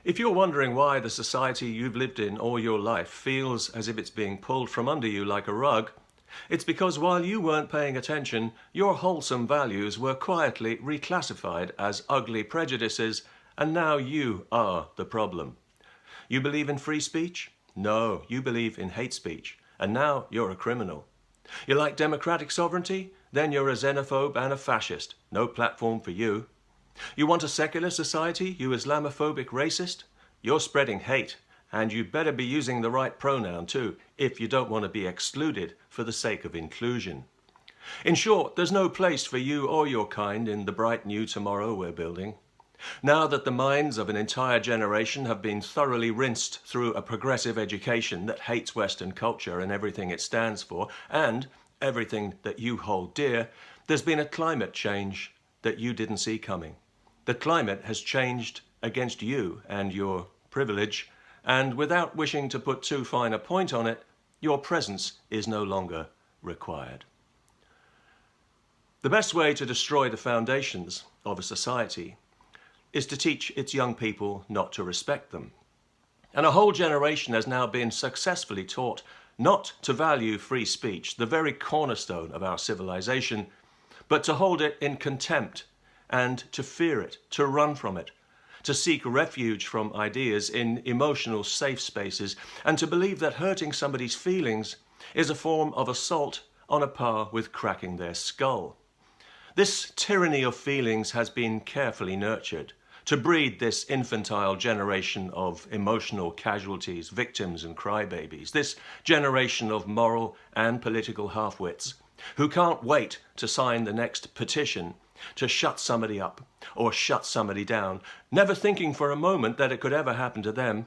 If you're wondering why the society you've lived in all your life feels as if it's being pulled from under you like a rug, it's because while you weren't paying attention, your wholesome values were quietly reclassified as ugly prejudices, and now you are the problem. You believe in free speech? No, you believe in hate speech, and now you're a criminal. You like democratic sovereignty? Then you're a xenophobe and a fascist. No platform for you. You want a secular society, you Islamophobic racist? You're spreading hate, and you'd better be using the right pronoun too, if you don't want to be excluded for the sake of inclusion. In short, there's no place for you or your kind in the bright new tomorrow we're building. Now that the minds of an entire generation have been thoroughly rinsed through a progressive education that hates Western culture and everything it stands for, and everything that you hold dear, there's been a climate change that you didn't see coming. The climate has changed against you and your privilege, and without wishing to put too fine a point on it, your presence is no longer required. The best way to destroy the foundations of a society is to teach its young people not to respect them. And a whole generation has now been successfully taught not to value free speech, the very cornerstone of our civilization, but to hold it in contempt and to fear it, to run from it, to seek refuge from ideas in emotional safe spaces, and to believe that hurting somebody's feelings is a form of assault on a par with cracking their skull. This tyranny of feelings has been carefully nurtured to breed this infantile generation of emotional casualties, victims and crybabies, this generation of moral and political half-wits who can't wait to sign the next petition to shut somebody up or shut somebody down, never thinking for a moment that it could ever happen to them.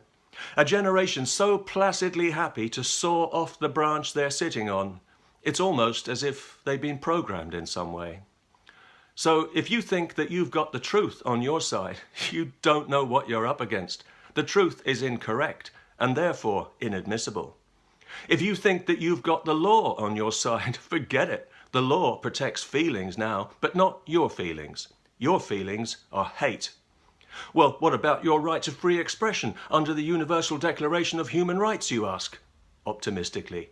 A generation so placidly happy to soar off the branch they're sitting on, it's almost as if they've been programmed in some way. So if you think that you've got the truth on your side, you don't know what you're up against. The truth is incorrect and therefore inadmissible. If you think that you've got the law on your side, forget it. The law protects feelings now, but not your feelings. Your feelings are hate. Well, what about your right to free expression under the Universal Declaration of Human Rights, you ask? Optimistically.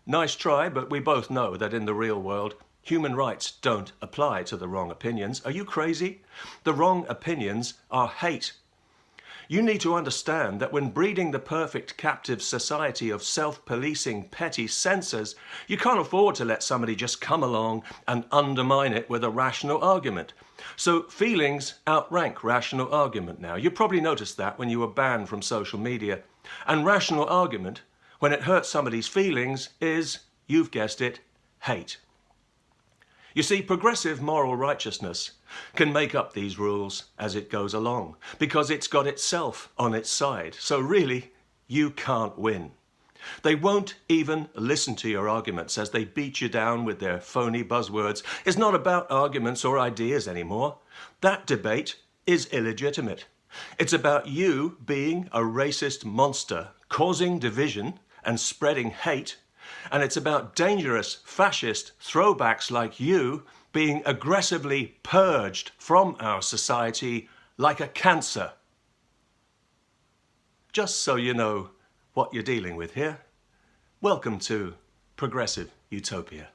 Nice try, but we both know that in the real world, human rights don't apply to the wrong opinions. Are you crazy? The wrong opinions are hate. You need to understand that when breeding the perfect captive society of self-policing petty censors, you can't afford to let somebody just come along and undermine it with a rational argument. So feelings outrank rational argument now. You probably noticed that when you were banned from social media. And rational argument, when it hurts somebody's feelings, is, you've guessed it, hate. You see, progressive moral righteousness can make up these rules as it goes along, because it's got itself on its side. So really, you can't win. They won't even listen to your arguments as they beat you down with their phony buzzwords. It's not about arguments or ideas anymore. That debate is illegitimate. It's about you being a racist monster, causing division and spreading hate. And it's about dangerous fascist throwbacks like you being aggressively purged from our society like a cancer. Just so you know what you're dealing with here, welcome to Progressive Utopia.